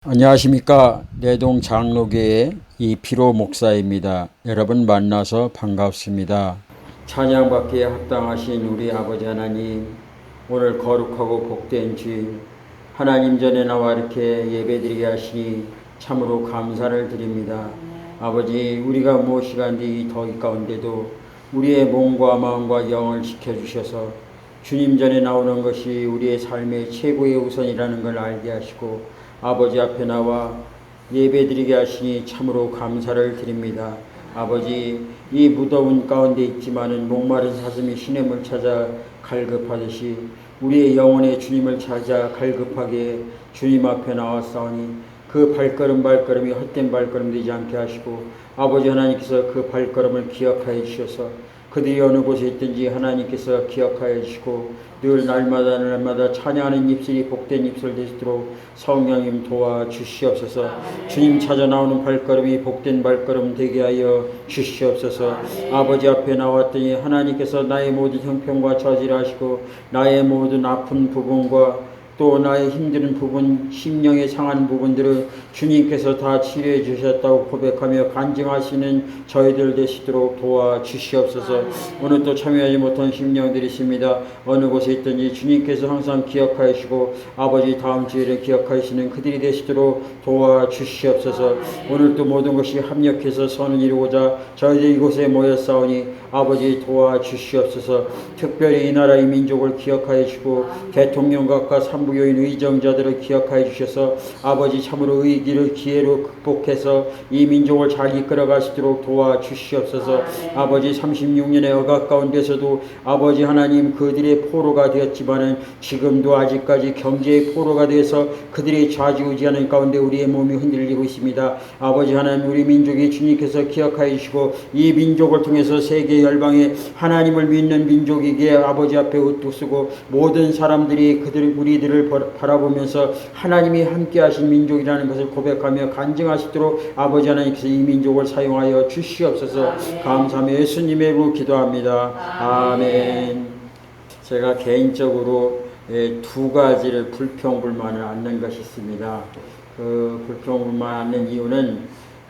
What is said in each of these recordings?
안녕하십니까. 내동 장로교의 이피로 목사입니다. 여러분 만나서 반갑습니다. 찬양받기에 합당하신 우리 아버지 하나님, 오늘 거룩하고 복된 주일 하나님 전에 나와 이렇게 예배드리게 하시니 참으로 감사를 드립니다. 아버지, 우리가 무엇이간디 더위 가운데도 우리의 몸과 마음과 영을 지켜주셔서 주님 전에 나오는 것이 우리의 삶의 최고의 우선이라는 걸 알게 하시고 아버지 앞에 나와 예배드리게 하시니 참으로 감사를 드립니다. 아버지, 이 무더운 가운데 있지만은 목마른 사슴이 시냇물 찾아 갈급하듯이 우리의 영혼의 주님을 찾아 갈급하게 주님 앞에 나왔사오니 그 발걸음이 헛된 발걸음 되지 않게 하시고 아버지 하나님께서 그 발걸음을 기억하여 주셔서 그들이 어느 곳에 있든지 하나님께서 기억하여 주시고 늘 날마다 찬양하는 입술이 복된 입술 되시도록 성령님 도와주시옵소서. 주님 찾아 나오는 발걸음이 복된 발걸음 되게 하여 주시옵소서. 아버지 앞에 나왔더니 하나님께서 나의 모든 형편과 처지를 하시고 나의 모든 아픈 부분과 또 나의 힘든 부분, 심령에 상한 부분들을 주님께서 다 치료해 주셨다고 고백하며 간증하시는 저희들 되시도록 도와주시옵소서. 오늘 또 참여하지 못한 심령들이 있습니다. 어느 곳에 있든지 주님께서 항상 기억하여 주시고 아버지 다음 주일에 기억하시는 그들이 되시도록 도와주시옵소서. 오늘 또 모든 것이 합력해서 선을 이루고자 저희들 이곳에 모였사오니 아버지 도와주시옵소서. 특별히 이 나라 이 민족을 기억하여 주시고 대통령각과 산부교인 의정자들을 기억하여 주셔서 아버지 참으로 의기를 기회로 극복해서 이 민족을 잘 이끌어 가시도록 도와주시옵소서. 아버지 36년의 억압 가운데서도 아버지 하나님 그들의 포로가 되었지만은 지금도 아직까지 경제의 포로가 되어서 그들이 좌지우지하는 가운데 우리의 몸이 흔들리고 있습니다. 아버지 하나님, 우리 민족이 주님께서 기억하여 주시고 이 민족을 통해서 세계 열방에 하나님을 믿는 민족이기에 아버지 앞에 우뚝쓰고 모든 사람들이 우리들을 바라보면서 하나님이 함께 하신 민족이라는 것을 고백하며 간증하시도록 아버지 하나님께서 이 민족을 사용하여 주시옵소서. 감사하며 예수님의 이름으로 기도합니다. 아멘. 제가 개인적으로 두 가지를 불평불만을 않는 것이 있습니다. 그 불평불만 않는 이유는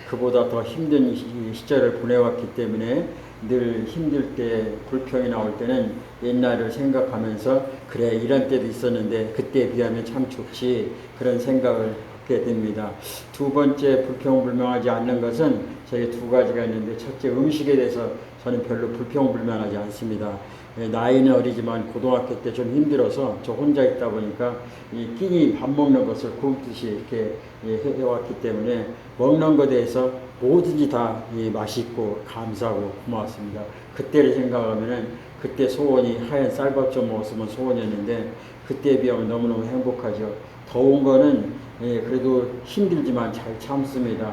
그보다 더 힘든 시절을 보내왔기 때문에 늘 힘들 때 불평이 나올 때는 옛날을 생각하면서 그래 이런 때도 있었는데 그때에 비하면 참 좋지 그런 생각을 하게 됩니다. 두 번째 불평불명하지 않는 것은 저희 두 가지가 있는데 첫째 음식에 대해서 저는 별로 불평불만하지 않습니다. 나이는 어리지만 고등학교 때 좀 힘들어서 저 혼자 있다 보니까 이 끼니 밥 먹는 것을 굶듯이 이렇게 해왔기 때문에 먹는 것에 대해서 뭐든지 다 맛있고 감사하고 고맙습니다. 그때를 생각하면은 그때 소원이 하얀 쌀밥 좀 먹었으면 소원이었는데 그때에 비하면 너무너무 행복하죠. 더운 거는 그래도 힘들지만 잘 참습니다.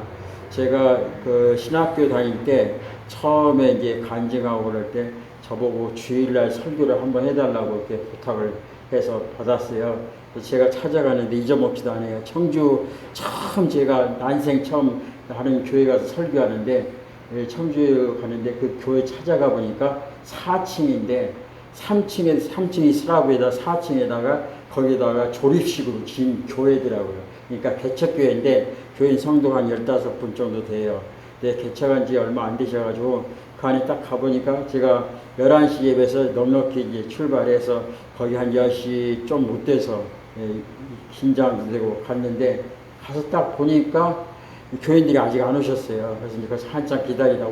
제가 그 신학교 다닐 때 처음에 이제 간증하고 그럴 때 저보고 주일날 설교를 한번 해달라고 이렇게 부탁을 해서 받았어요. 제가 찾아가는데 잊어먹지도 않아요. 청주 처음 제가 난생 처음 하는 교회 가서 설교하는데 청주에 가는데 그 교회 찾아가 보니까 4층인데 3층이 슬라브에다 4층에다가 거기다가 조립식으로 지은 교회더라고요. 그러니까 개척교회인데 교인 성도가 한 15분 정도 돼요. 근데 개척한 지 얼마 안 되셔가지고 그 안에 딱 가보니까 제가 11시 예배에서 넉넉히 이제 출발해서 거기 한 10시 좀 못 돼서 긴장도 되고 갔는데 가서 딱 보니까 교인들이 아직 안 오셨어요. 그래서 이제 거기서 한참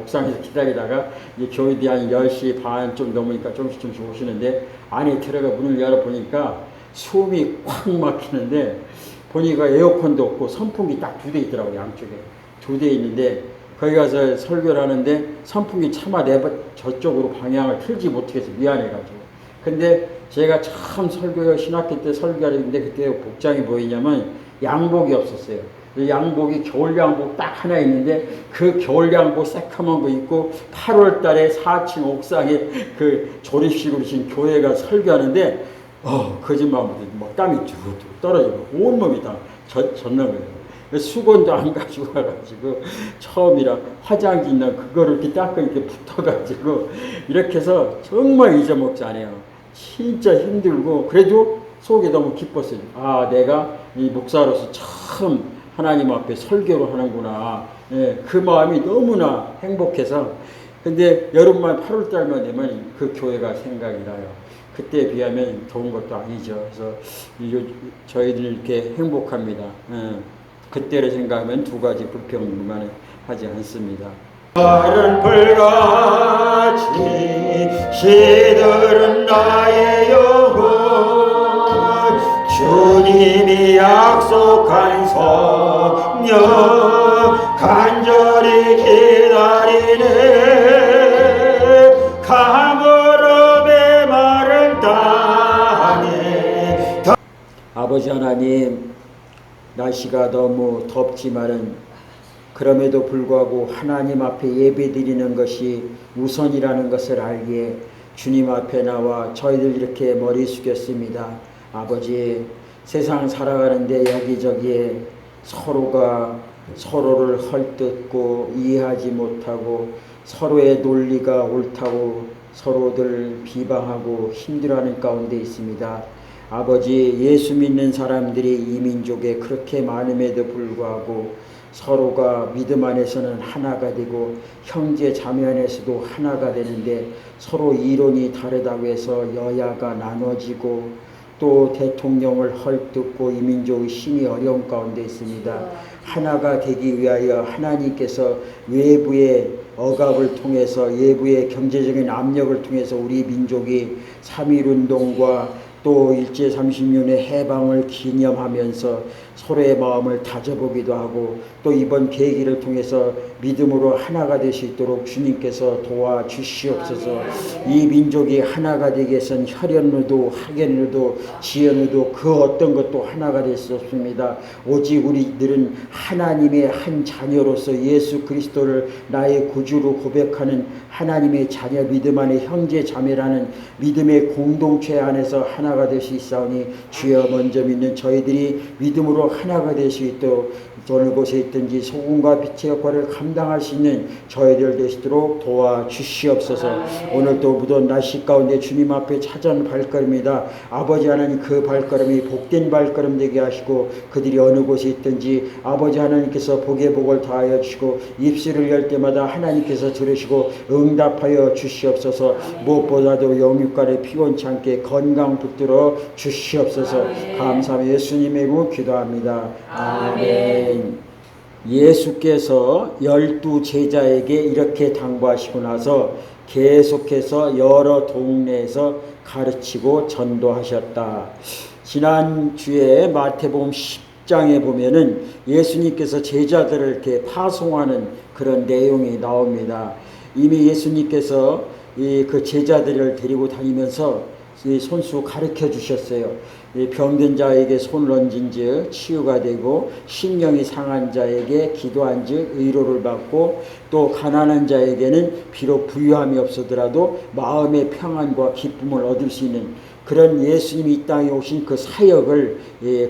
옥상에서 기다리다가 이제 교인들이 한 10시 반 좀 넘으니까 조금씩 오시는데 안에 들어가 문을 열어보니까 숨이 꽉 막히는데 보니까 에어컨도 없고 선풍기 딱 2대 있더라고요. 양쪽에 2대 있는데 거기 가서 설교를 하는데 선풍기 차마 저쪽으로 방향을 틀지 못해서 미안해가지고. 근데 제가 참 신학교 때 설교하는데 그때 복장이 뭐였냐면 양복이 없었어요. 양복이 겨울 양복 딱 하나 있는데 그 겨울 양복 새카만 거 입고 8월 달에 4층 옥상에 그 조립식으로 신 교회가 설교하는데 거짓말 못해 막 땀이 쭉 떨어지고 온몸이 다 젖는 거예요. 수건도 안 가지고 와가지고 처음이라 화장지 있는 그거를 이렇게 닦고 이렇게 붙어가지고 이렇게 해서 정말 잊어먹지 않아요. 진짜 힘들고 그래도 속이 너무 기뻤어요. 아, 내가 이 목사로서 처음 하나님 앞에 설교를 하는구나. 예, 그 마음이 너무나 행복해서 근데 여름만 8월달만 되면 그 교회가 생각이 나요. 그때에 비하면 좋은 것도 아니죠. 그래서 저희들 이렇게 행복합니다. 그때를 생각하면 두 가지 불평만 하지 않습니다. 다른 불같이 시들은 나의 영혼 주님이 약속한 성령 간절히 기다리네 가물어 메마른 땅에 아버지 하나님 날씨가 너무 덥지만은 그럼에도 불구하고 하나님 앞에 예배드리는 것이 우선이라는 것을 알기에 주님 앞에 나와 저희들 이렇게 머리 숙였습니다. 아버지 세상 살아가는데 여기저기에 서로가 서로를 헐뜯고 이해하지 못하고 서로의 논리가 옳다고 서로들 비방하고 힘들어하는 가운데 있습니다. 아버지 예수 믿는 사람들이 이 민족에 그렇게 많음에도 불구하고 서로가 믿음 안에서는 하나가 되고 형제 자매 안에서도 하나가 되는데 서로 이론이 다르다고 해서 여야가 나눠지고 또 대통령을 헐뜯고 이 민족의 신이 어려운 가운데 있습니다. 하나가 되기 위하여 하나님께서 외부의 억압을 통해서 외부의 경제적인 압력을 통해서 우리 민족이 3.1운동과 또 일제 30년의 해방을 기념하면서 서로의 마음을 다져보기도 하고 또 이번 계기를 통해서 믿음으로 하나가 될 수 있도록 주님께서 도와주시옵소서. 이 민족이 하나가 되기 위해서는 혈연으로도 학연으로도 지연으로도 그 어떤 것도 하나가 될 수 없습니다. 오직 우리들은 하나님의 한 자녀로서 예수 그리스도를 나의 구주로 고백하는 하나님의 자녀 믿음 안에 형제 자매라는 믿음의 공동체 안에서 하나가 될 수 있사오니 주여 먼저 믿는 저희들이 믿음으로 하나가 될 수 있도록 어느 곳에 있든지 소금과 빛의 역할을 감당할 수 있는 저희들 되시도록 도와주시옵소서. 오늘도 무더운 날씨 가운데 주님 앞에 찾아온 발걸음이다. 아버지 하나님 그 발걸음이 복된 발걸음 되게 하시고 그들이 어느 곳에 있든지 아버지 하나님께서 복의 복을 다하여 주시고 입술을 열 때마다 하나님께서 들으시고 응답하여 주시옵소서. 무엇보다도 영육간에 피곤치 않게 건강 붙들어 주시옵소서. 감사하며 예수님의 이름으로 기도합니다. 아멘. 예수께서 12 제자에게 이렇게 당부하시고 나서 계속해서 여러 동네에서 가르치고 전도하셨다. 지난주에 마태복음 10장에 보면은 예수님께서 제자들을 이렇게 파송하는 그런 내용이 나옵니다. 이미 예수님께서 그 제자들을 데리고 다니면서 손수 가르쳐 주셨어요. 병든 자에게 손을 얹은즉 치유가 되고 심령이 상한 자에게 기도한즉 의로를 받고 또 가난한 자에게는 비록 부유함이 없어더라도 마음의 평안과 기쁨을 얻을 수 있는 그런 예수님이 이 땅에 오신 그 사역을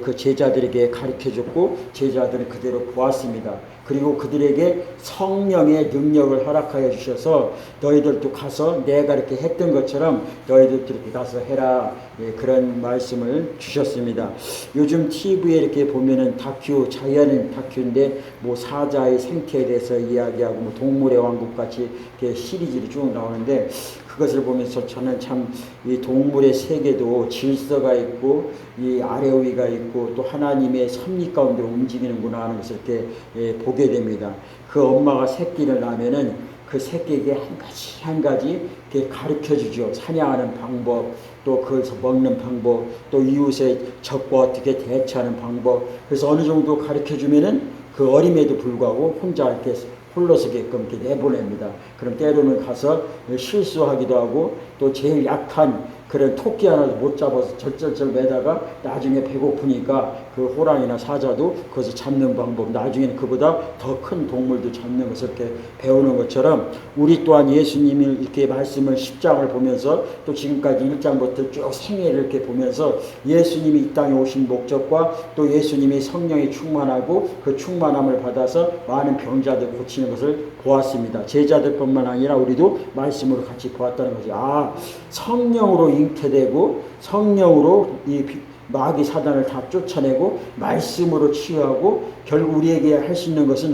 그 제자들에게 가르쳐줬고 제자들은 그대로 보았습니다. 그리고 그들에게 성령의 능력을 허락하여 주셔서 너희들도 가서 내가 이렇게 했던 것처럼 너희들도 이렇게 가서 해라, 그런 말씀을 주셨습니다. 요즘 TV에 이렇게 보면은 다큐, 자연인 다큐인데 뭐 사자의 생태에 대해서 이야기하고 뭐 동물의 왕국 같이 이렇게 시리즈로 쭉 나오는데 그것을 보면서 저는 참 이 동물의 세계도 질서가 있고 이 아래 위가 있고 또 하나님의 섭리 가운데 움직이는구나 하는 것을 이렇게 보게 됩니다. 그 엄마가 새끼를 낳으면은 그 새끼에게 한 가지 한 가지 이렇게 가르쳐 주죠. 사냥하는 방법, 또 그것을 먹는 방법, 또 이웃의 적과 어떻게 대처하는 방법. 그래서 어느 정도 가르쳐 주면은 그 어림에도 불구하고 혼자 이렇게 홀로서게끔 이렇게 내보냅니다. 그럼 때로는 가서 실수하기도 하고 또 제일 약한 그런 토끼 하나도 못 잡아서 절절절 매다가 나중에 배고프니까 그 호랑이나 사자도 그것을 잡는 방법, 나중에는 그보다 더 큰 동물도 잡는 것을 이렇게 배우는 것처럼 우리 또한 예수님이 이렇게 말씀을 10장을 보면서 또 지금까지 1장부터 쭉 생애를 이렇게 보면서 예수님이 이 땅에 오신 목적과 또 예수님이 성령이 충만하고 그 충만함을 받아서 많은 병자들 고치는 것을 보았습니다. 제자들뿐만 아니라 우리도 말씀으로 같이 보았다는 거죠. 아, 성령으로 잉태되고 성령으로 마귀 사단을 다 쫓아내고 말씀으로 치유하고 결국 우리에게 할 수 있는 것은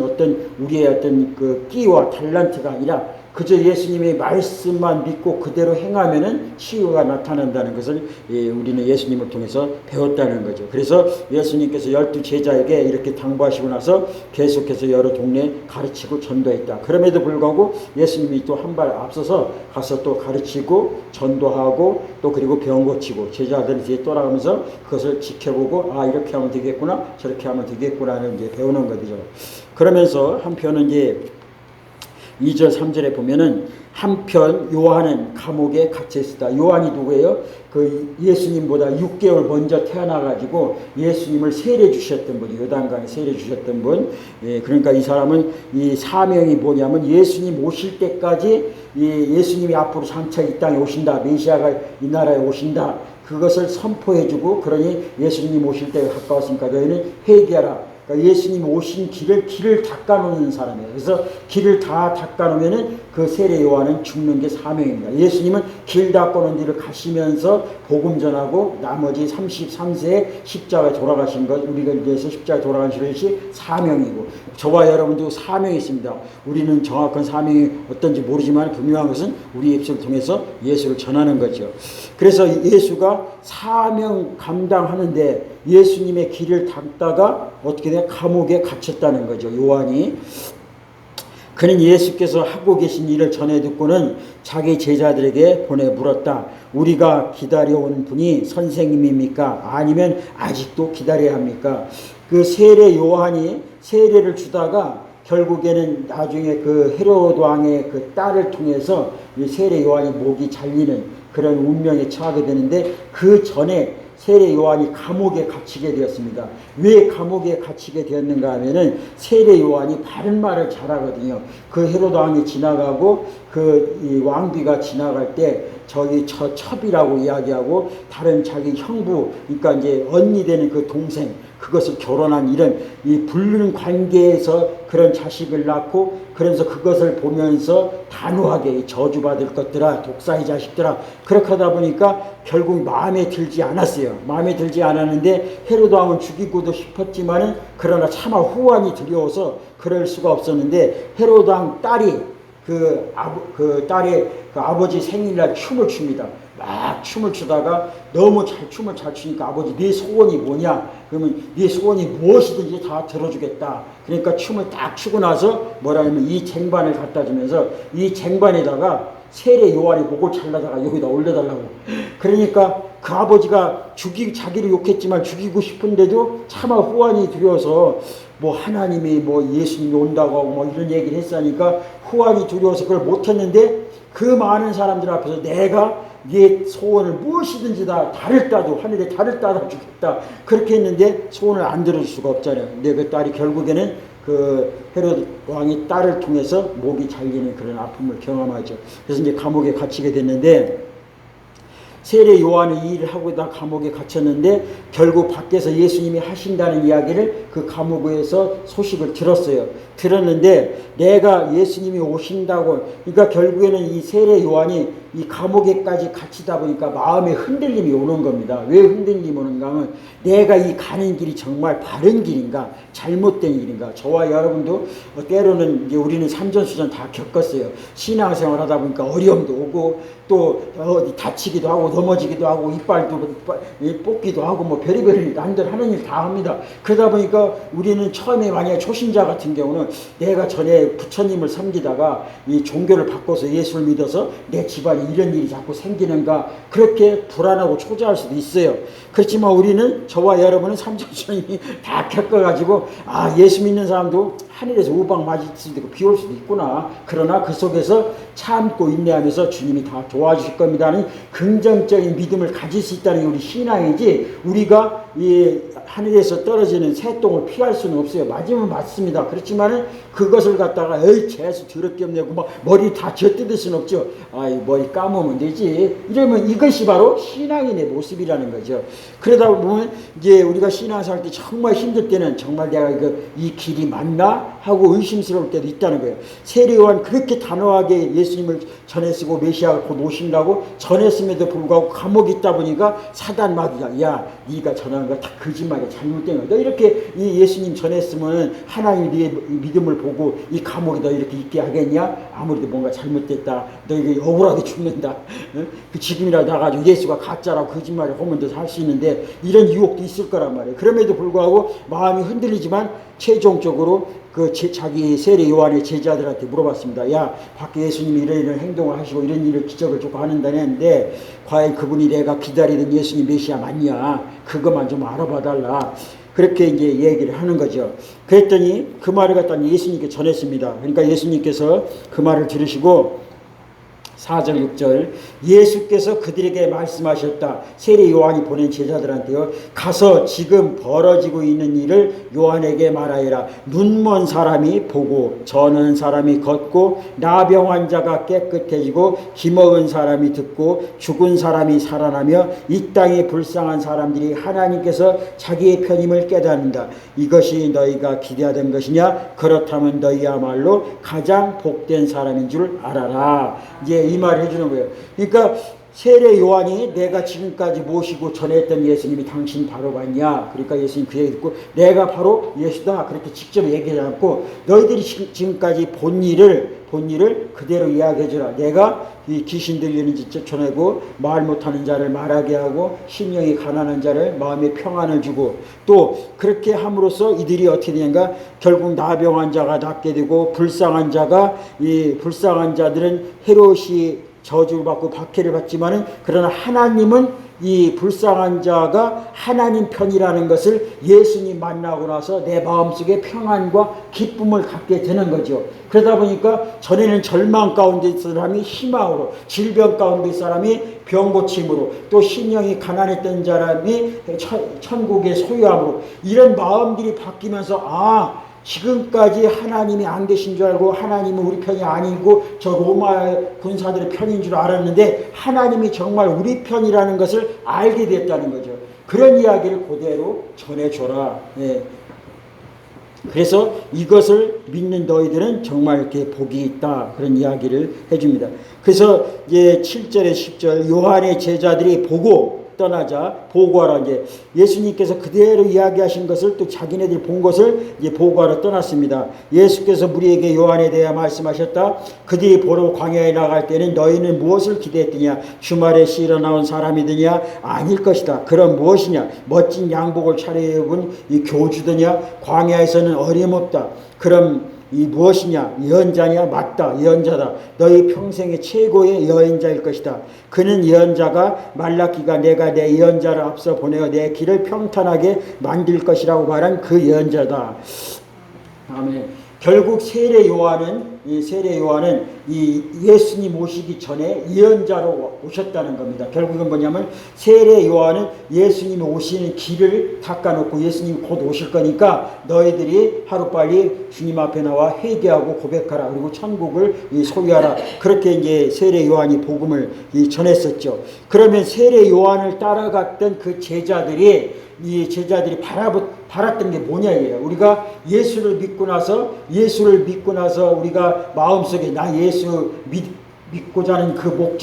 우리의 어떤 그 끼와 달란트가 아니라 그저 예수님의 말씀만 믿고 그대로 행하면은 치유가 나타난다는 것을 우리는 예수님을 통해서 배웠다는 거죠. 그래서 예수님께서 12 제자에게 이렇게 당부하시고 나서 계속해서 여러 동네 가르치고 전도했다. 그럼에도 불구하고 예수님이 또 한 발 앞서서 가서 또 가르치고 전도하고 또 그리고 병 고치고 제자들이 뒤에 떠나가면서 그것을 지켜보고 이렇게 하면 되겠구나 저렇게 하면 되겠구나를 이제 배우는 거죠. 그러면서 한편은 이제 2절 3절에 보면은 한편 요한은 감옥에 갇혀 있었다. 요한이 누구예요? 그 예수님보다 6개월 먼저 태어나가지고 예수님을 세례 주셨던 분, 요단강에 세례 주셨던 분. 그러니까 이 사람은 이 사명이 뭐냐면 예수님 오실 때까지 예수님이 앞으로 장차 이 땅에 오신다. 메시아가 이 나라에 오신다. 그것을 선포해주고 그러니 예수님 오실 때가 가까웠으니까 너희는 회개하라. 그러니까 예수님 오신 길을 닦아놓는 사람이에요. 그래서 길을 다 닦아놓으면은 그 세례 요한은 죽는 게 사명입니다. 예수님은 길 닦아놓은 뒤를 가시면서 복음 전하고 나머지 33세에 십자가에 돌아가신 것, 우리가 위해서 십자가에 돌아가신 것이 사명이고 저와 여러분도 사명이 있습니다. 우리는 정확한 사명이 어떤지 모르지만 분명한 것은 우리 입술을 통해서 예수를 전하는 거죠. 그래서 예수가 사명 감당하는데 예수님의 길을 닦다가 어떻게 돼? 감옥에 갇혔다는 거죠. 요한이. 그는 예수께서 하고 계신 일을 전해 듣고는 자기 제자들에게 보내 물었다. 우리가 기다려온 분이 선생님입니까? 아니면 아직도 기다려야 합니까? 그 세례 요한이 세례를 주다가 결국에는 나중에 그 헤로드 왕의 그 딸을 통해서 이 세례 요한이 목이 잘리는 그런 운명에 처하게 되는데 그 전에 세례 요한이 감옥에 갇히게 되었습니다. 왜 감옥에 갇히게 되었는가 하면은 세례 요한이 바른 말을 잘하거든요. 그 헤로드 왕이 지나가고 이 왕비가 지나갈 때 저기 저 첩이라고 이야기하고 다른 자기 형부, 그러니까 이제 언니 되는 그 동생, 그것을 결혼한 이런 이 불륜 관계에서 그런 자식을 낳고 그러면서 그것을 보면서 단호하게 저주받을 것들아, 독사의 자식들아, 그렇게 하다 보니까 결국 마음에 들지 않았어요. 마음에 들지 않았는데 헤로드 왕은 죽이고도 싶었지만은 그러나 차마 후환이 두려워서 그럴 수가 없었는데 헤로드 왕 딸이 딸의 아버지 생일날 춤을 춥니다. 막 춤을 추다가 너무 춤을 잘 추니까 아버지 네 소원이 뭐냐? 그러면 네 소원이 무엇이든지 다 들어주겠다. 그러니까 춤을 딱 추고 나서 뭐라 하면 이 쟁반을 갖다 주면서 이 쟁반에다가 세례 요한의 목을 잘라다가 여기다 올려달라고. 그러니까 그 아버지가 자기를 욕했지만 죽이고 싶은데도 차마 후환이 두려워서 뭐 하나님이 뭐 예수님이 온다고 하고 뭐 이런 얘기를 했으니까 후환이 두려워서 그걸 못했는데 그 많은 사람들 앞에서 내가 네 소원을 무엇이든지 다 달을 따도 하늘에 달을 따다 주겠다 그렇게 했는데 소원을 안 들어줄 수가 없잖아요. 근데 그 딸이 결국에는 그 헤로드 왕이 딸을 통해서 목이 잘리는 그런 아픔을 경험하죠. 그래서 이제 감옥에 갇히게 됐는데 세례 요한은 이 일을 하고 있다 감옥에 갇혔는데 결국 밖에서 예수님이 하신다는 이야기를 그 감옥에서 소식을 들었는데 내가 예수님이 오신다고, 그러니까 결국에는 이 세례 요한이 이 감옥에까지 갇히다 보니까 마음에 흔들림이 오는 겁니다. 왜 흔들림이 오는가 하면 내가 이 가는 길이 정말 바른 길인가 잘못된 길인가. 저와 여러분도 때로는 이제 우리는 산전수전 다 겪었어요. 신앙생활 하다 보니까 어려움도 오고 또 어디 다치기도 하고 넘어지기도 하고 이빨도 뽑기도 하고 뭐 별의별 남들 하는 일 다 합니다. 그러다 보니까 우리는 처음에 만약에 초신자 같은 경우는 내가 전에 부처님을 섬기다가 이 종교를 바꿔서 예수를 믿어서 내 집안에 이런 일이 자꾸 생기는가 그렇게 불안하고 초조할 수도 있어요. 그렇지만 우리는 저와 여러분은 삼천수님이 다 겪어가지고 예수 믿는 사람도 하늘에서 우박 맞을 수도 있고 비 올 수도 있구나. 그러나 그 속에서 참고 인내하면서 주님이 다 도와주실 겁니다 하는 긍정적인 믿음을 가질 수 있다는 게 우리 신앙이지, 우리가 하늘에서 떨어지는 새똥을 피할 수는 없어요. 맞으면 맞습니다. 그렇지만은 그것을 갖다가 에이 재수 더럽게 없네고 막 머리 다 젖뜯을 수는 없죠. 아이 머리 감으면 되지. 이러면 이것이 바로 신앙인의 모습이라는 거죠. 그러다 보면 이제 우리가 신앙생활 때 정말 힘들 때는 정말 내가 이 길이 맞나 하고 의심스러울 때도 있다는 거예요. 세례 요한 그렇게 단호하게 예수님을 전했으고 메시아가 곧 오신다고 전했음에도 불구하고 감옥에 있다 보니까 사단 마귀가 야 네가 전하는 거 다 거짓말이야 잘못된 거야. 너 이렇게 이 예수님 전했으면 하나님이 네 믿음을 보고 이 감옥에 너 이렇게 있게 하겠냐? 아무래도 뭔가 잘못됐다. 너 이거 억울하게 죽는다. 그 지금이라도 나가지고 예수가 가짜라고 거짓말을 하면 더 살 수 있는데 이런 유혹도 있을 거란 말이에요. 그럼에도 불구하고 마음이 흔들리지만 최종적으로 자기 세례 요한의 제자들한테 물어봤습니다. 야, 밖에 예수님이 이런 행동을 하시고 이런 일을 기적을 조금 하는다는데 과연 그분이 내가 기다리던 예수님 메시아 맞냐? 그것만 좀 알아봐 달라. 그렇게 이제 얘기를 하는 거죠. 그랬더니 그 말을 갖다 예수님께 전했습니다. 그러니까 예수님께서 그 말을 들으시고 4절 6절 예수께서 그들에게 말씀하셨다. 세례 요한이 보낸 제자들한테요. 가서 지금 벌어지고 있는 일을 요한에게 말하여라. 눈먼 사람이 보고 저는 사람이 걷고 나병 환자가 깨끗해지고 기먹은 사람이 듣고 죽은 사람이 살아나며 이 땅에 불쌍한 사람들이 하나님께서 자기의 편임을 깨닫는다. 이것이 너희가 기대하던 것이냐? 그렇다면 너희야말로 가장 복된 사람인 줄 알아라. 이제 이 말을 해주는 거예요. 그러니까 세례 요한이 내가 지금까지 모시고 전했던 예수님이 당신 바로 맞냐? 그러니까 예수님 그 얘기 듣고 내가 바로 예수다 그렇게 직접 얘기하지 않고 너희들이 지금까지 본 일을 그대로 이야기해주라. 내가 이 귀신 들리는 짓 쫓아내고 말 못하는 자를 말하게 하고 심령이 가난한 자를 마음에 평안을 주고 또 그렇게 함으로써 이들이 어떻게 되는가? 결국 나병 환자가 낫게 되고 불쌍한 자들은 헤롯이 저주를 받고 박해를 받지만은 그러나 하나님은 이 불쌍한 자가 하나님 편이라는 것을 예수님 만나고 나서 내 마음속에 평안과 기쁨을 갖게 되는 거죠. 그러다 보니까 전에는 절망 가운데 있던 사람이 희망으로, 질병 가운데 있던 사람이 병 고침으로, 또 심령이 가난했던 사람이 천국의 소유함으로 이런 마음들이 바뀌면서 지금까지 하나님이 안 계신 줄 알고 하나님은 우리 편이 아니고 저 로마 군사들의 편인 줄 알았는데 하나님이 정말 우리 편이라는 것을 알게 됐다는 거죠. 그런 이야기를 그대로 전해줘라. 예. 그래서 이것을 믿는 너희들은 정말 이렇게 복이 있다. 그런 이야기를 해줍니다. 그래서 이제 7절에 10절 요한의 제자들이 보고 떠나자 보고하라. 이제 예수님께서 그대로 이야기하신 것을 또 자기네들이 본 것을 이제 보고하러 떠났습니다. 예수께서 무리에게 요한에 대해 말씀하셨다. 그들이 보러 광야에 나갈 때는 너희는 무엇을 기대했더냐? 주말에 실어 나온 사람이더냐? 아닐 것이다. 그럼 무엇이냐? 멋진 양복을 차려입은 이 교주더냐? 광야에서는 어림없다. 그럼 이 무엇이냐? 예언자냐? 맞다. 예언자다. 너희 평생의 최고의 예언자일 것이다. 그는 예언자가 말라기가 내가 내 예언자를 앞서 보내어 내 길을 평탄하게 만들 것이라고 말한 그 예언자다. 아멘. 결국 세례 요한은 이 예수님 오시기 전에 예언자로 오셨다는 겁니다. 결국은 뭐냐면 세례 요한은 예수님이 오시는 길을 닦아놓고 예수님이 곧 오실 거니까 너희들이 하루빨리 주님 앞에 나와 회개하고 고백하라. 그리고 천국을 소유하라. 그렇게 이제 세례 요한이 복음을 전했었죠. 그러면 세례 요한을 따라갔던 그 제자들이 바랐던 게 뭐냐 이게요. 우리가 예수를 믿고 나서 우리가 마음속에 나 예수 믿고자 하는 그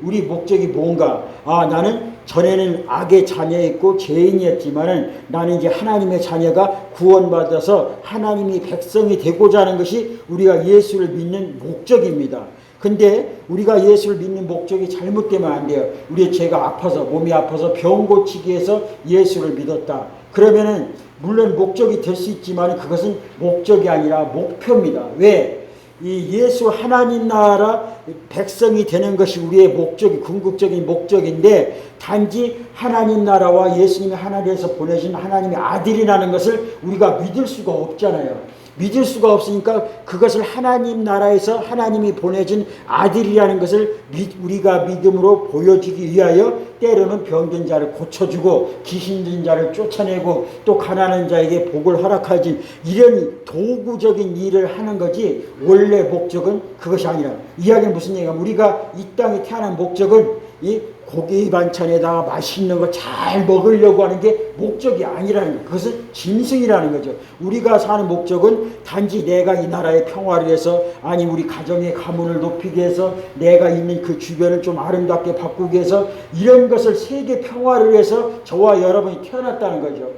우리 목적이 뭔가? 나는 전에는 악의 자녀였고 죄인이었지만은 나는 이제 하나님의 자녀가 구원받아서 하나님이 백성이 되고자 하는 것이 우리가 예수를 믿는 목적입니다. 근데 우리가 예수를 믿는 목적이 잘못되면 안 돼요. 우리의 죄가 몸이 아파서 병 고치기 위해서 예수를 믿었다. 그러면은 물론 목적이 될 수 있지만 그것은 목적이 아니라 목표입니다. 왜? 이 예수 하나님 나라 백성이 되는 것이 우리의 목적이 궁극적인 목적인데 단지 하나님 나라와 예수님이 하나님에서 보내신 하나님의 아들이라는 것을 우리가 믿을 수가 없잖아요. 믿을 수가 없으니까 그것을 하나님 나라에서 하나님이 보내준 아들이라는 것을 우리가 믿음으로 보여주기 위하여 때로는 병든 자를 고쳐주고 귀신 든 자를 쫓아내고 또 가난한 자에게 복을 허락하지, 이런 도구적인 일을 하는 거지 원래 목적은 그것이 아니라. 이야기는 무슨 얘기냐면 우리가 이 땅에 태어난 목적은 이 고기 반찬에다가 맛있는 거 잘 먹으려고 하는 게 목적이 아니라는 거예요. 그것은 짐승이라는 거죠. 우리가 사는 목적은 단지 내가 이 나라의 평화를 위해서, 아니 우리 가정의 가문을 높이기 위해서, 내가 있는 그 주변을 좀 아름답게 바꾸기 위해서, 이런 것을 세계 평화를 위해서 저와 여러분이 태어났다는 거죠.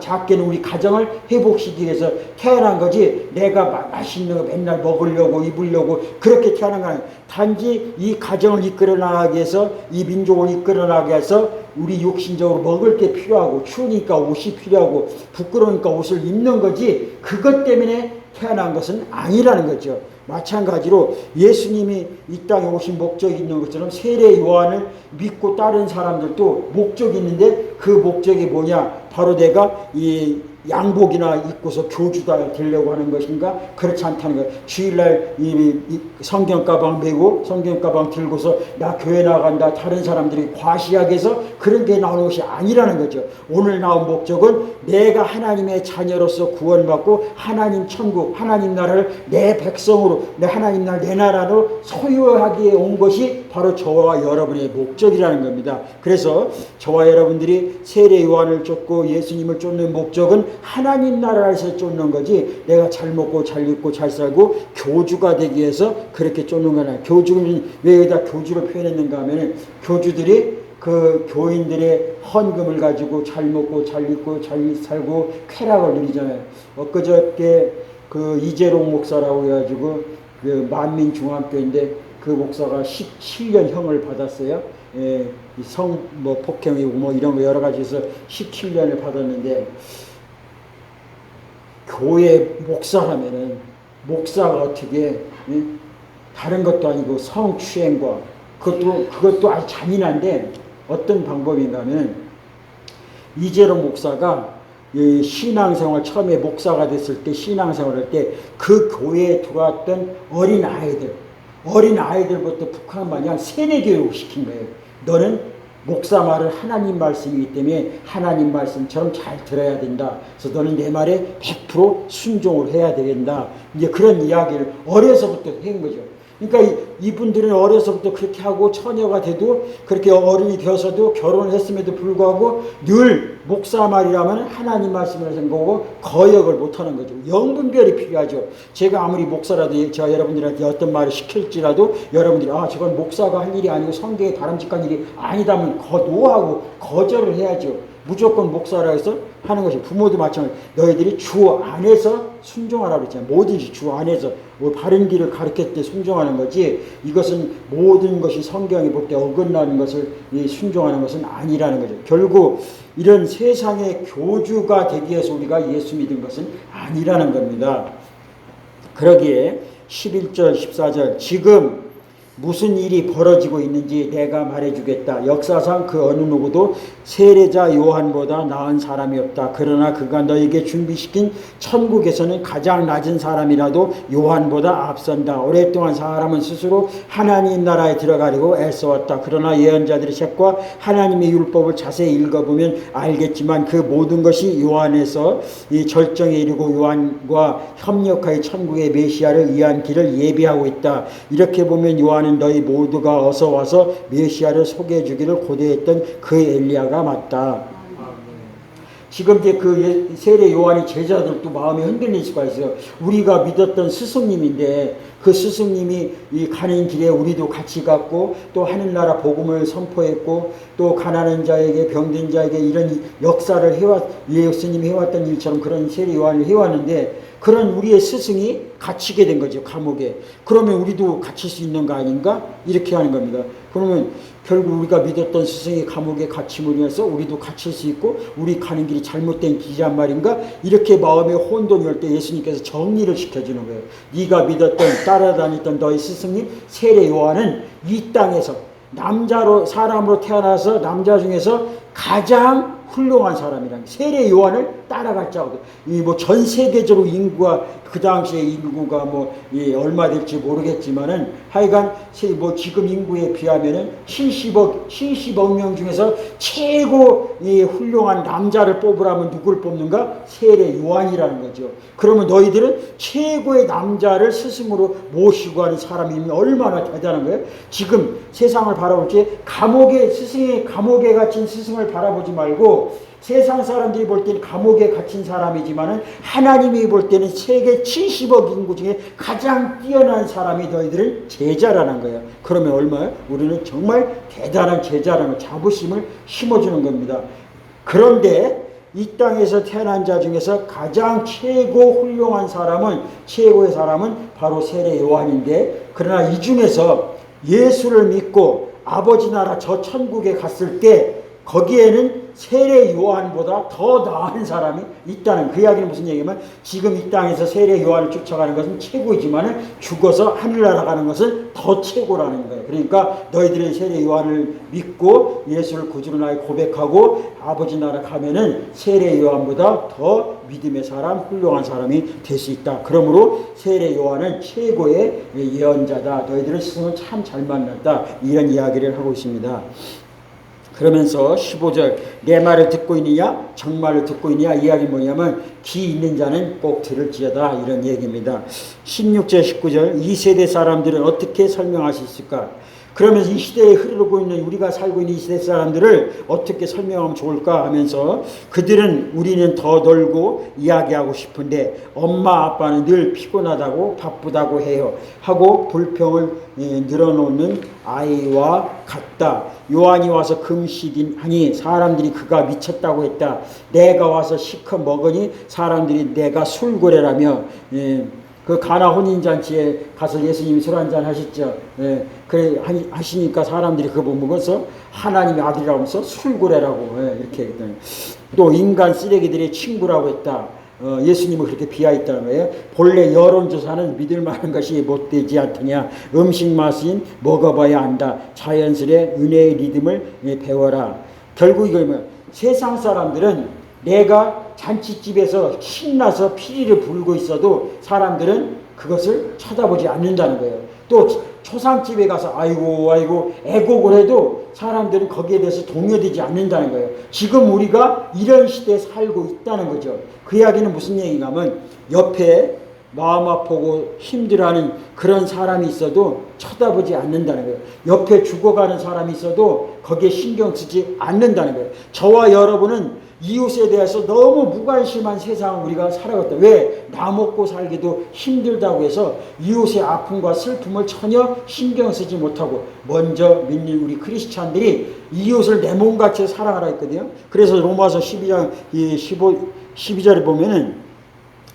작게는 우리 가정을 회복시키기 위해서 태어난 거지, 내가 맛있는 거 맨날 먹으려고 입으려고 그렇게 태어난 거 아니에요. 단지 이 가정을 이끌어 나가기 위해서, 이 민족을 이끌어 나가기 위해서 우리 육신적으로 먹을 게 필요하고, 추우니까 옷이 필요하고, 부끄러우니까 옷을 입는 거지 그것 때문에 태어난 것은 아니라는 거죠. 마찬가지로 예수님이 이 땅에 오신 목적이 있는 것처럼 세례 요한을 믿고 따른 사람들도 목적이 있는데, 그 목적이 뭐냐? 바로 내가 이 양복이나 입고서 교주가 되려고 하는 것인가? 그렇지 않다는 거예요. 주일날 이 성경 가방 메고 성경 가방 들고서 나 교회 나간다, 다른 사람들이 과시하게 해서 그런 게 나오는 것이 아니라는 거죠. 오늘 나온 목적은 내가 하나님의 자녀로서 구원받고 하나님 천국, 하나님 나라를 내 백성으로, 내 하나님 나라, 내 나라로 소유하기에 온 것이 바로 저와 여러분의 목적이라는 겁니다. 그래서 저와 여러분들이 세례 요한을 쫓고 예수님을 쫓는 목적은 하나님 나라에서 쫓는 거지, 내가 잘 먹고 잘 입고 잘 살고 교주가 되기 위해서 그렇게 쫓는 건 아니에요. 교주는 왜 여기다 교주로 표현했는가 하면, 교주들이 그 교인들의 헌금을 가지고 잘 먹고 잘 입고 잘 살고 쾌락을 누리잖아요. 엊그저께 그 이재롱 목사라고 해가지고 그 만민중앙교인데, 그 목사가 17년 형을 받았어요. 예, 뭐 폭행이고 뭐 이런 거 여러 가지에서 17년을 받았는데, 교회 목사라면은 목사가 어떻게, 예? 다른 것도 아니고 성추행과 그것도 아주 잔인한데, 어떤 방법인가 하면, 이재롱 목사가 신앙생활 처음에 목사가 됐을 때, 신앙생활할 때 그 교회에 들어왔던 어린 아이들부터 북한 마냥 세뇌교육을 시킨 거예요. 너는 목사 말은 하나님 말씀이기 때문에 하나님 말씀처럼 잘 들어야 된다. 그래서 너는 내 말에 100% 순종을 해야 된다. 이제 그런 이야기를 어려서부터 한 거죠. 그러니까 이분들은 어려서부터 그렇게 하고 처녀가 돼도, 그렇게 어른이 되어서도, 결혼을 했음에도 불구하고 늘 목사 말이라면 하나님 말씀을 생각하고 거역을 못하는 거죠. 영분별이 필요하죠. 제가 아무리 목사라도 제가 여러분들한테 어떤 말을 시킬지라도 여러분들이 저건 목사가 할 일이 아니고 성경에 다름직한 일이 아니다면 노하고 거절을 해야죠. 무조건 목사라 해서 하는 것이, 부모도 마찬가지. 너희들이 주 안에서 순종하라고 그랬잖아요. 뭐든지 주 안에서 바른 길을 가르칠 때 순종하는 거지, 이것은 모든 것이 성경이 볼 때 어긋나는 것을 순종하는 것은 아니라는 거죠. 결국 이런 세상의 교주가 되기 위해서 우리가 예수 믿은 것은 아니라는 겁니다. 그러기에 11절 14절 지금 무슨 일이 벌어지고 있는지 내가 말해주겠다. 역사상 그 어느 누구도 세례자 요한보다 나은 사람이 없다. 그러나 그가 너에게 준비시킨 천국에서는 가장 낮은 사람이라도 요한보다 앞선다. 오랫동안 사람은 스스로 하나님 나라에 들어가려고 애써왔다. 그러나 예언자들의 책과 하나님의 율법을 자세히 읽어보면 알겠지만 그 모든 것이 요한에서 이 절정에 이르고 요한과 협력하여 천국의 메시아를 위한 길을 예비하고 있다. 이렇게 보면 요한은 너희 모두가 어서 와서 메시아를 소개해 주기를 고대했던 그 엘리야가 맞다. 지금 이제 그 세례 요한의 제자들도 마음이 흔들릴 수가 있어요. 우리가 믿었던 스승님인데, 그 스승님이 이 가는 길에 우리도 같이 갔고, 또 하늘나라 복음을 선포했고, 또 가난한 자에게, 병든 자에게 이런 역사를 예수님이 해왔던 일처럼 그런 세례 요한을 해왔는데, 그런 우리의 스승이 갇히게 된 거죠, 감옥에. 그러면 우리도 갇힐 수 있는 거 아닌가? 이렇게 하는 겁니다. 그러면 결국 우리가 믿었던 스승이 감옥에 갇힘으로 인해서 우리도 갇힐 수 있고, 우리 가는 길이 잘못된 길이란 말인가? 이렇게 마음에 혼돈이 올 때 예수님께서 정리를 시켜주는 거예요. 네가 믿었던, 따라다녔던 너희 스승님 세례 요한은 이 땅에서 사람으로 태어나서 남자 중에서 가장 훌륭한 사람이란, 세례 요한을 따라갈 자거든. 이 전 세계적으로 인구가 그 당시에 인구가 얼마 될지 모르겠지만은 하여간 지금 인구에 비하면은 70억 명 중에서 최고 훌륭한 남자를 뽑으라면 누굴 뽑는가? 세례 요한이라는 거죠. 그러면 너희들은 최고의 남자를 스승으로 모시고 하는 사람이면 얼마나 대단한 거예요? 지금 세상을 바라볼 때 감옥에 갇힌 스승을 바라보지 말고 세상 사람들이 볼 때는 감옥에 갇힌 사람이지만은 하나님이 볼 때는 세계 70억 인구 중에 가장 뛰어난 사람이 너희들은 제자라는 거예요. 그러면 얼마예요? 우리는 정말 대단한 제자라는 자부심을 심어주는 겁니다. 그런데 이 땅에서 태어난 자 중에서 가장 최고 훌륭한 최고의 사람은 바로 세례 요한인데, 그러나 이 중에서 예수를 믿고 아버지 나라 저 천국에 갔을 때 거기에는 세례 요한보다 더 나은 사람이 있다는, 그 이야기는 무슨 얘기냐면 지금 이 땅에서 세례 요한을 쫓아가는 것은 최고이지만 죽어서 하늘나라 가는 것은 더 최고라는 거예요. 그러니까 너희들은 세례 요한을 믿고 예수를 구주로 나에 고백하고 아버지 나라 가면은 세례 요한보다 더 믿음의 사람, 훌륭한 사람이 될 수 있다. 그러므로 세례 요한은 최고의 예언자다. 너희들은 스승은 참 잘 만났다. 이런 이야기를 하고 있습니다. 그러면서 15절, 내 말을 듣고 있느냐? 정말을 듣고 있느냐? 이야기 뭐냐면 귀 있는 자는 꼭 들을지어다, 이런 얘기입니다. 16절 19절, 이 세대 사람들은 어떻게 설명할 수 있을까? 그러면서 이 시대에 흐르고 있는, 우리가 살고 있는 이 시대 사람들을 어떻게 설명하면 좋을까 하면서 우리는 더 놀고 이야기하고 싶은데 엄마 아빠는 늘 피곤하다고 바쁘다고 해요 하고 불평을 늘어놓는 아이와 같다. 요한이 와서 금식하니 사람들이 그가 미쳤다고 했다. 내가 와서 시커 먹으니 사람들이 내가 술고래라며. 그 가나 혼인잔치에 가서 예수님이 술 한잔 하셨죠. 그래 하시니까 사람들이 그거 보면서 하나님의 아들이라고 하면서 술고래라고 이렇게 했더니, 또 인간 쓰레기들의 친구라고 했다. 예수님은 그렇게 비하했다는 거예요. 본래 여론조사는 믿을 만한 것이 못되지 않더냐. 음식 맛은 먹어봐야 안다. 자연스레 은혜의 리듬을 배워라. 결국 이거 뭐야? 세상 사람들은 내가 잔치집에서 신나서 피리를 불고 있어도 사람들은 그것을 쳐다보지 않는다는 거예요. 또 초상집에 가서 아이고 애곡을 해도 사람들은 거기에 대해서 동요되지 않는다는 거예요. 지금 우리가 이런 시대에 살고 있다는 거죠. 그 이야기는 무슨 얘기냐면 옆에 마음 아프고 힘들어하는 그런 사람이 있어도 쳐다보지 않는다는 거예요. 옆에 죽어가는 사람이 있어도 거기에 신경 쓰지 않는다는 거예요. 저와 여러분은 이웃에 대해서 너무 무관심한 세상을 우리가 살아갔다. 왜? 나 먹고 살기도 힘들다고 해서 이웃의 아픔과 슬픔을 전혀 신경 쓰지 못하고, 먼저 믿는 우리 크리스찬들이 이웃을 내 몸같이 사랑하라 했거든요. 그래서 로마서 12장 12절에 보면은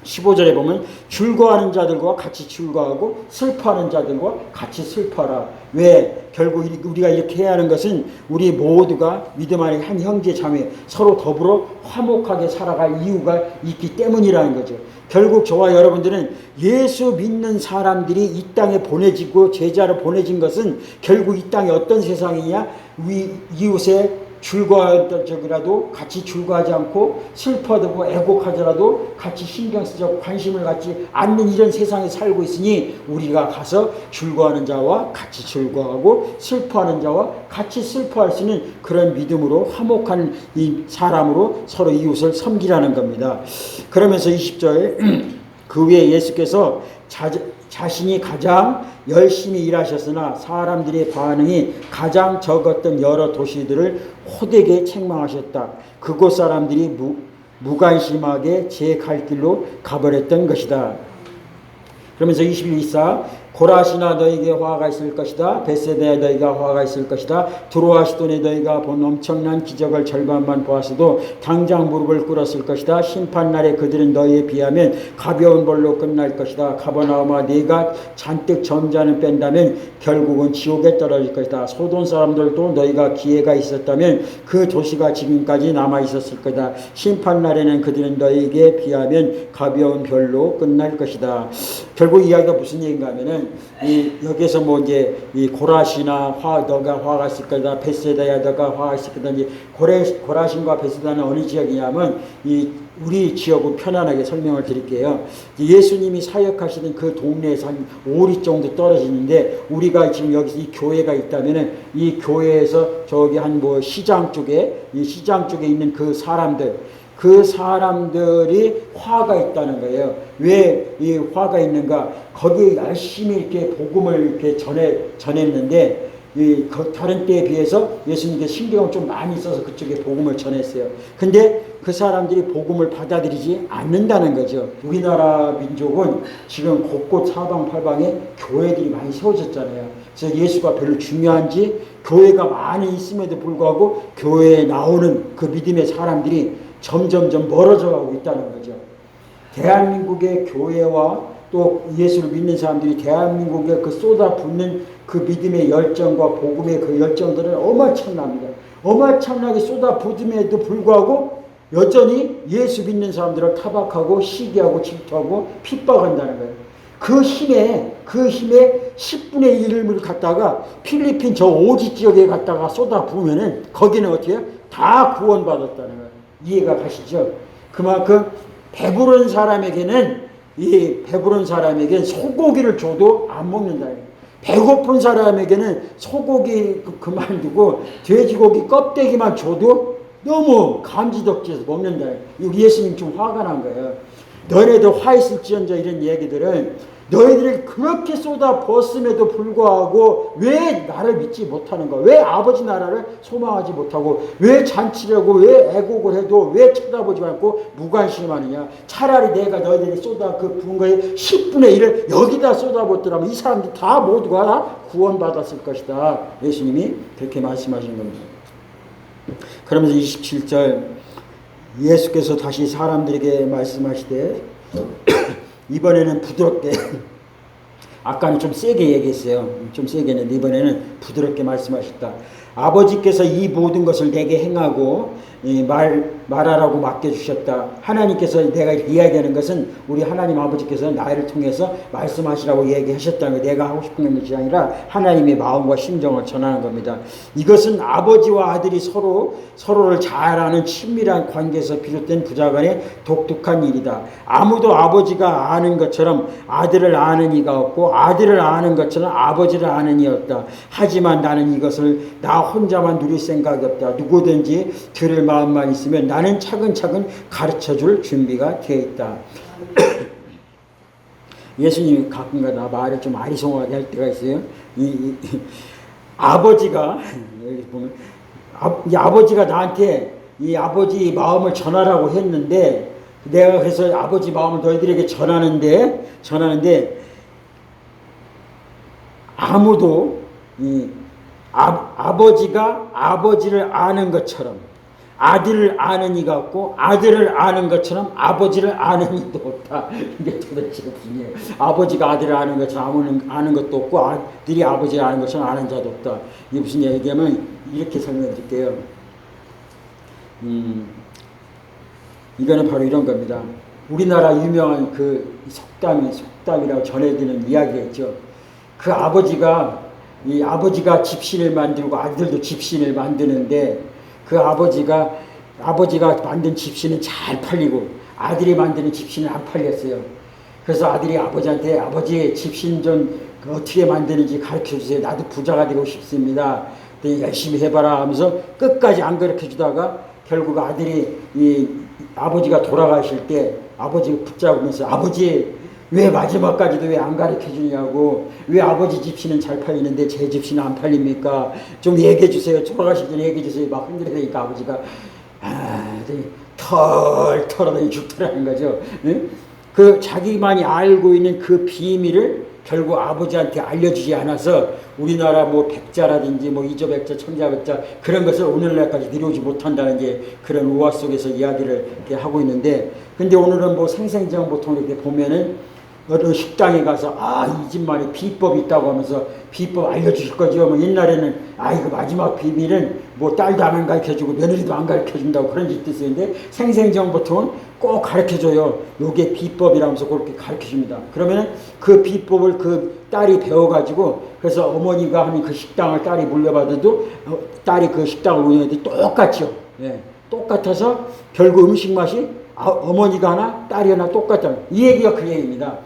15절에 보면 즐거워하는 자들과 같이 즐거워하고 슬퍼하는 자들과 같이 슬퍼하라. 왜? 결국 우리가 이렇게 해야 하는 것은 우리 모두가 믿음 안에 한 형제 자매 서로 더불어 화목하게 살아갈 이유가 있기 때문이라는 거죠. 결국 저와 여러분들은 예수 믿는 사람들이 이 땅에 보내지고 제자로 보내진 것은 결국 이 땅에 어떤 세상이냐? 우리 이웃의 즐거워하더라도 같이 즐거워하지 않고 슬퍼하고 애곡하더라도 같이 신경 쓰고 관심을 갖지 않는 이런 세상에 살고 있으니 우리가 가서 즐거워하는 자와 같이 즐거워하고 슬퍼하는 자와 같이 슬퍼할 수 있는 그런 믿음으로 화목한 이 사람으로 서로 이웃을 섬기라는 겁니다. 그러면서 20절 그 외에 예수께서 자신이 가장 열심히 일하셨으나 사람들의 반응이 가장 적었던 여러 도시들을 호되게 책망하셨다. 그곳 사람들이 무관심하게 제 갈 길로 가버렸던 것이다. 그러면서 21-24 고라시나 너에게 화가 있을 것이다. 벳세다에 너희가 화가 있을 것이다. 두로와 시돈에 너희가 본 엄청난 기적을 절반만 보았어도 당장 무릎을 꿇었을 것이다. 심판날에 그들은 너희에 비하면 가벼운 벌로 끝날 것이다. 가버나움아 네가 잔뜩 점자는 뺀다면 결국은 지옥에 떨어질 것이다. 소돔 사람들도 너희가 기회가 있었다면 그 도시가 지금까지 남아 있었을 거다. 심판날에는 그들은 너희에게 비하면 가벼운 별로 끝날 것이다. 결국 이야기가 무슨 얘기인가 하면은 보면은 여기서 뭐 이제 이 고라시나 너가 화가 있을 거다, 베세다야 너가 화가 있을 거다. 이제 고라신과 베세다는 어느 지역이냐면 우리 지역은 편안하게 설명을 드릴게요. 예수님이 사역하시는 그 동네에서 한 5리 정도 떨어지는데, 우리가 지금 여기서 이 교회가 있다면은 이 교회에서 저기 한 뭐 시장 쪽에 있는 그 사람들이 화가 있다는 거예요. 왜 이 화가 있는가? 거기에 열심히 이렇게 복음을 이렇게 전했는데, 다른 때에 비해서 예수님께 신경을 좀 많이 써서 그쪽에 복음을 전했어요. 근데 그 사람들이 복음을 받아들이지 않는다는 거죠. 우리나라 민족은 지금 곳곳 사방팔방에 교회들이 많이 세워졌잖아요. 그래서 예수가 별로 중요한지, 교회가 많이 있음에도 불구하고 교회에 나오는 그 믿음의 사람들이 점점점 멀어져 가고 있다는 거죠. 대한민국의 교회와 또 예수를 믿는 사람들이 대한민국에 그 쏟아붓는 그 믿음의 열정과 복음의 그 열정들은 어마어마합니다. 어마어마하게 쏟아붓음에도 불구하고 여전히 예수 믿는 사람들을 타박하고 시기하고 질투하고 핍박한다는 거예요. 그 힘에 10분의 1을 갖다가 필리핀 저 오지 지역에 갖다가 쏟아부으면은 거기는 어떻게 해요? 다 구원받았다는 거예요. 이해가 가시죠? 그만큼 배부른 사람에게는 소고기를 줘도 안 먹는다. 배고픈 사람에게는 소고기 그만두고 돼지고기 껍데기만 줘도 너무 감지덕지해서 먹는다. 예수님 좀 화가 난 거예요. 너네들 화 있을지언정 이런 얘기들은 너희들이 그렇게 쏟아부었음에도 불구하고 왜 나를 믿지 못하는 거야? 왜 아버지 나라를 소망하지 못하고, 왜 잔치를 하고, 왜 애국을 해도 왜 쳐다보지 않고 무관심하느냐? 차라리 내가 너희들이 부은 거에 10분의 1을 여기다 쏟아붓더라면 이 사람들 다 모두가 다 구원받았을 것이다. 예수님이 그렇게 말씀하시는 겁니다. 그러면서 27절 예수께서 다시 사람들에게 말씀하시되 이번에는 부드럽게, 아까는 좀 세게 얘기했어요. 좀 세게 했는데 이번에는 부드럽게 말씀하셨다. 아버지께서 이 모든 것을 내게 행하고 말하라고 맡겨주셨다. 하나님께서, 내가 이야기하는 것은 우리 하나님 아버지께서 나를 통해서 말씀하시라고 얘기하셨다는 거, 내가 하고 싶은 것이 아니라 하나님의 마음과 심정을 전하는 겁니다. 이것은 아버지와 아들이 서로를 잘 아는 친밀한 관계에서 비롯된 부자간의 독특한 일이다. 아무도 아버지가 아는 것처럼 아들을 아는 이가 없고, 아들을 아는 것처럼 아버지를 아는 이 없다. 하지만 나는 이것을 나 혼자만 누릴 생각이 없다. 누구든지 들을 마음만 있으면 나는 차근차근 가르쳐줄 준비가 되어 있다. 예수님이 가끔가다 말을 좀 아리송하게 할 때가 있어요. 아버지가 여기 보면 아버지가 나한테 이 아버지 마음을 전하라고 했는데, 내가 그래서 아버지 마음을 너희들에게 전하는데 아무도 아버지가 아버지를 아는 것처럼 아들을 아는 이가 없고, 아들을 아는 것처럼 아버지를 아는 이도 없다. 이게 도대체 무슨 얘기예요? 아버지가 아들을 아는 것처럼 아는 것도 없고, 아들이 아버지를 아는 것처럼 아는 자도 없다. 이게 무슨 얘기냐면 이렇게 설명해 드릴게요. 이거는 바로 이런 겁니다. 우리나라 유명한 그 속담이라고 전해지는 이야기가 있죠. 그 아버지가 집신을 만들고 아들도 집신을 만드는데, 그 아버지가 만든 집신은 잘 팔리고 아들이 만드는 집신은 안 팔렸어요. 그래서 아들이 아버지한테, 아버지 집신 좀 어떻게 만드는지 가르쳐 주세요. 나도 부자가 되고 싶습니다. 열심히 해봐라 하면서 끝까지 안 가르쳐 주다가 결국 아버지가 돌아가실 때 아버지가 붙잡으면서, 아버지 왜 마지막까지도 왜 안 가르쳐 주냐고, 왜 아버지 집신은 잘 팔리는데 제 집신은 안 팔립니까? 좀 얘기해 주세요. 돌아가실 전에 얘기해 주세요. 막 흔들으니까 아버지가 털털하더니 죽더라는 거죠. 응? 그 자기만이 알고 있는 그 비밀을 결국 아버지한테 알려주지 않아서 우리나라 뭐 백자라든지 뭐 이조백자, 천자백자 그런 것을 오늘날까지 이루지 못한다는 게 그런 우화 속에서 이야기를 이렇게 하고 있는데, 근데 오늘은 뭐 생생정 보통 이렇게 보면은 어느 식당에 가서 이 집만에 비법이 있다고 하면서 비법 알려주실 거죠. 뭐 옛날에는 이거 마지막 비밀은 뭐 딸도 안 가르쳐주고 며느리도 안 가르쳐준다고 그런 짓도 있었는데 생생정보통은 꼭 가르쳐줘요. 요게 비법이라면서 그렇게 가르쳐줍니다. 그러면 그 비법을 그 딸이 배워가지고 그래서 어머니가 하는 그 식당을 딸이 물려받아도 딸이 그 식당을 운영해도 똑같죠. 예, 똑같아서 결국 음식 맛이 어머니가 하나 딸이 하나 똑같다는 이 얘기가 그 얘기입니다.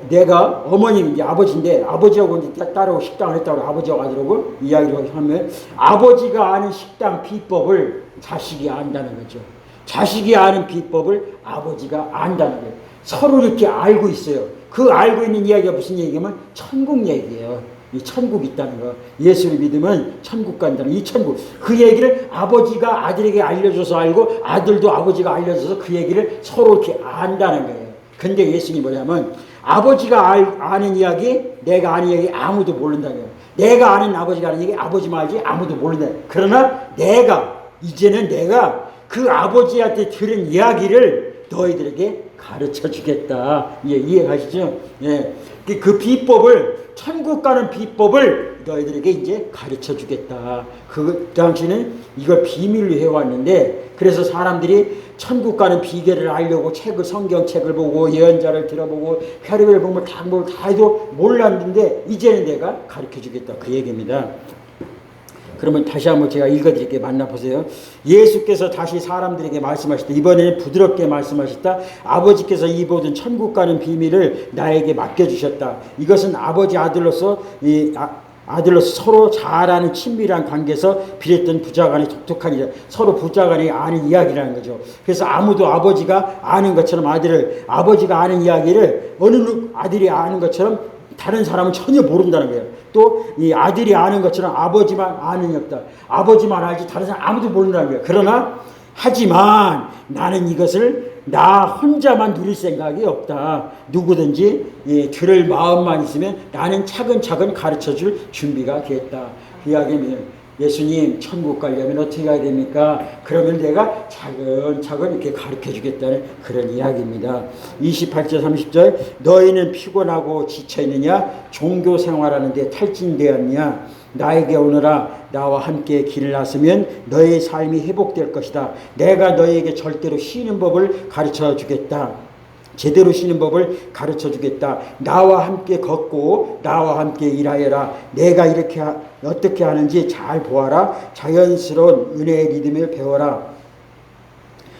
내가 어머님 이제 아버지인데 아버지하고 이제 딸하고 식당을 했다고 아버지하고 아들하고 이야기를 하면 아버지가 아는 식당 비법을 자식이 안다는 거죠. 자식이 아는 비법을 아버지가 안다는 거예요. 서로 이렇게 알고 있어요. 그 알고 있는 이야기가 무슨 얘기냐면 천국 얘기예요. 이 천국 있다는 거. 예수를 믿으면 천국 간다는 이 천국. 그 얘기를 아버지가 아들에게 알려줘서 알고 아들도 아버지가 알려줘서 그 얘기를 서로 이렇게 안다는 거예요. 근데 예수님이 뭐냐면 아버지가 아는 이야기, 내가 아는 이야기 아무도 모른다는 거예요. 내가 아는 아버지가 아는 얘기 아버지만 알지 아무도 모른다. 그러나 이제는 내가 그 아버지한테 들은 이야기를 너희들에게 가르쳐 주겠다. 예, 이해가시죠? 예. 그 비법을, 천국 가는 비법을 너희들에게 이제 가르쳐 주겠다. 그 당시는 이걸 비밀로 해왔는데, 그래서 사람들이 천국 가는 비결을 알려고 성경책을 보고 예언자를 들어보고 별의별 공부를 다 해도 몰랐는데 이제는 내가 가르쳐 주겠다. 그 얘기입니다. 그러면 다시 한번 제가 읽어드릴게요. 만나보세요. 예수께서 다시 사람들에게 말씀하시다. 이번에는 부드럽게 말씀하셨다. 아버지께서 이 모든 천국 가는 비밀을 나에게 맡겨주셨다. 이것은 아버지 아들로서 서로 잘 아는 친밀한 관계에서 비롯된 부자간의 독특한 일, 서로 부자간이 아는 이야기라는 거죠. 그래서 아무도 아버지가 아는 것처럼 아버지가 아는 이야기를 어느 아들이 아는 것처럼 다른 사람은 전혀 모른다는 거예요. 또 이 아들이 아는 것처럼 아버지만 아는 없다. 아버지만 알지 다른 사람 아무도 모른다는 거예요. 그러나 하지만 나는 이것을 나 혼자만 누릴 생각이 없다. 누구든지 들을 마음만 있으면 나는 차근차근 가르쳐줄 준비가 됐다. 그 이야기는 예수님 천국 가려면 어떻게 가야 됩니까? 그러면 내가 차근차근 이렇게 가르쳐 주겠다는 그런 이야기입니다. 28절 30절 너희는 피곤하고 지쳐있느냐? 종교 생활하는데 탈진되었느냐? 나에게 오너라. 나와 함께 길을 나서면 너의 삶이 회복될 것이다. 내가 너에게 절대로 쉬는 법을 가르쳐 주겠다. 제대로 쉬는 법을 가르쳐 주겠다. 나와 함께 걷고 나와 함께 일하여라. 내가 이렇게 어떻게 하는지 잘 보아라. 자연스러운 은혜의 리듬을 배워라.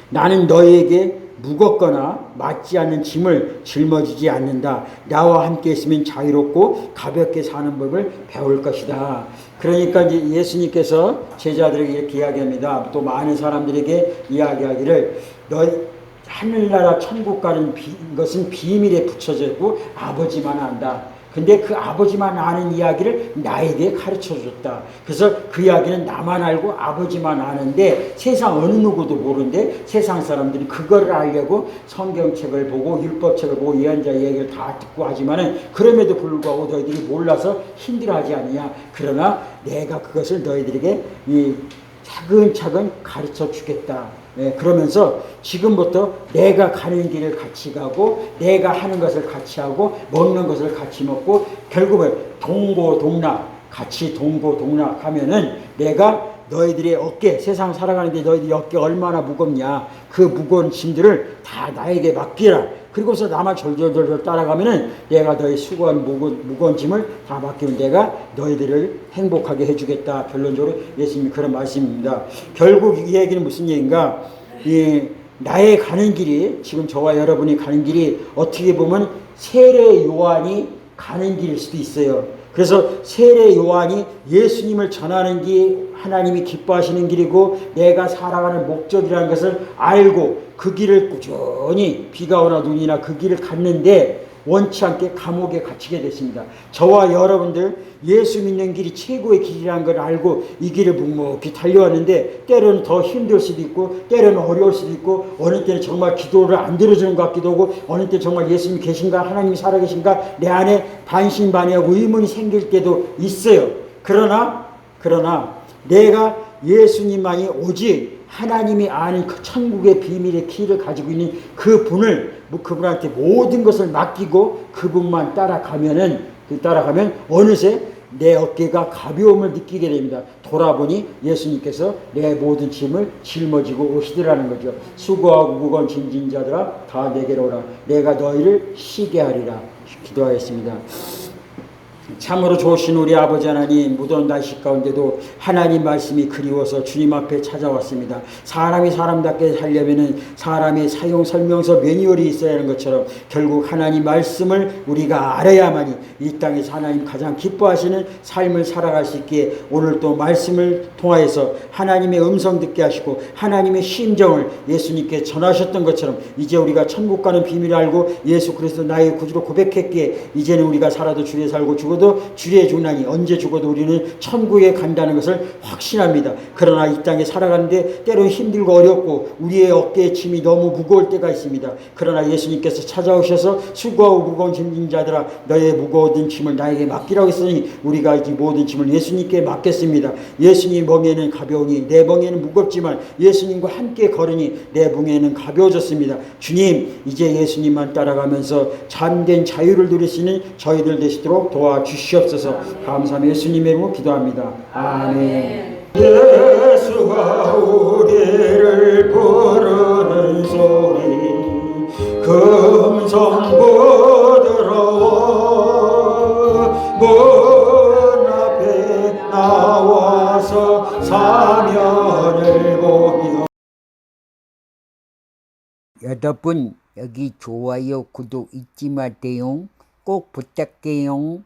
나는 너에게 무겁거나 맞지 않는 짐을 짊어지지 않는다. 나와 함께 있으면 자유롭고 가볍게 사는 법을 배울 것이다. 그러니까 이제 예수님께서 제자들에게 이렇게 이야기합니다. 또 많은 사람들에게 이야기하기를 하늘나라 천국 가는 것은 비밀에 붙여져 있고 아버지만 안다. 근데 그 아버지만 아는 이야기를 나에게 가르쳐줬다. 그래서 그 이야기는 나만 알고 아버지만 아는데 세상 어느 누구도 모르는데 세상 사람들이 그거를 알려고 성경책을 보고 율법책을 보고 예언자 얘기를 다 듣고 하지만은 그럼에도 불구하고 너희들이 몰라서 힘들어하지 않느냐. 그러나 내가 그것을 너희들에게 차근차근 가르쳐 주겠다. 그러면서 지금부터 내가 가는 길을 같이 가고 내가 하는 것을 같이 하고 먹는 것을 같이 먹고 결국은 동고동락 같이 동고동락 하면은 내가 너희들의 어깨 세상 살아가는데 너희들이 어깨 얼마나 무겁냐 그 무거운 짐들을 다 나에게 맡기라. 그리고서 나만 절절절절 따라가면은 내가 너희 수고한 무거운 짐을 다 맡기면 내가 너희들을 행복하게 해주겠다. 결론적으로 예수님이 그런 말씀입니다. 결국 이 얘기는 무슨 얘기인가? 나의 가는 길이 지금 저와 여러분이 가는 길이 어떻게 보면 세례 요한이 가는 길일 수도 있어요. 그래서 세례 요한이 예수님을 전하는 게 하나님이 기뻐하시는 길이고 내가 살아가는 목적이라는 것을 알고 그 길을 꾸준히 비가 오나 눈이나 그 길을 갔는데 원치 않게 감옥에 갇히게 됐습니다. 저와 여러분들 예수 믿는 길이 최고의 길이라는 걸 알고 이 길을 묵묵히 달려왔는데 때로는 더 힘들 수도 있고 때로는 어려울 수도 있고 어느 때는 정말 기도를 안 들어주는 것 같기도 하고 어느 때는 정말 예수님이 계신가 하나님이 살아계신가 내 안에 반신반의하고 의문이 생길 때도 있어요. 그러나 내가 예수님만이 오직 하나님이 아는 그 천국의 비밀의 키를 가지고 있는 그 분을 그분한테 모든 것을 맡기고 그분만 따라가면 어느새 내 어깨가 가벼움을 느끼게 됩니다. 돌아보니 예수님께서 내 모든 짐을 짊어지고 오시더라는 거죠. 수고하고 무거운 짐진 자들아 다 내게로 오라. 내가 너희를 쉬게 하리라. 기도하겠습니다. 참으로 좋으신 우리 아버지 하나님, 무더운 날씨 가운데도 하나님 말씀이 그리워서 주님 앞에 찾아왔습니다. 사람이 사람답게 살려면은 사람의 사용 설명서 매뉴얼이 있어야 하는 것처럼 결국 하나님 말씀을 우리가 알아야만이 이 땅에서 하나님 가장 기뻐하시는 삶을 살아갈 수 있기에 오늘 또 말씀을 통하여서 하나님의 음성 듣게 하시고 하나님의 심정을 예수님께 전하셨던 것처럼 이제 우리가 천국 가는 비밀을 알고 예수 그리스도 나의 구주로 고백했기에 이제는 우리가 살아도 주에 살고 죽어도 주의 죽나니 언제 죽어도 우리는 천국에 간다는 것을 확신합니다. 그러나 이 땅에 살아가는데 때로 힘들고 어렵고 우리의 어깨에 짐이 너무 무거울 때가 있습니다. 그러나 예수님께서 찾아오셔서 수고하고 무거운 짐진 자들아 너의 무거운 짐을 나에게 맡기라고 했으니 우리가 이 모든 짐을 예수님께 맡겼습니다. 예수님 멍에는 가벼우니 내 멍에는 무겁지만 예수님과 함께 걸으니 내 멍에는 가벼워졌습니다. 주님 이제 예수님만 따라가면서 참된 자유를 누릴 수 있는 저희들 되시도록 도와주시옵소서. 감사하며 예수님의 이름으로 기도합니다. 아멘. 예수가 우리를 부르는 소리 금성 부드러워 문 앞에 나와서 사면을 보며 여러분 여기 좋아요 구독 잊지 마세요. 꼭 부탁해요.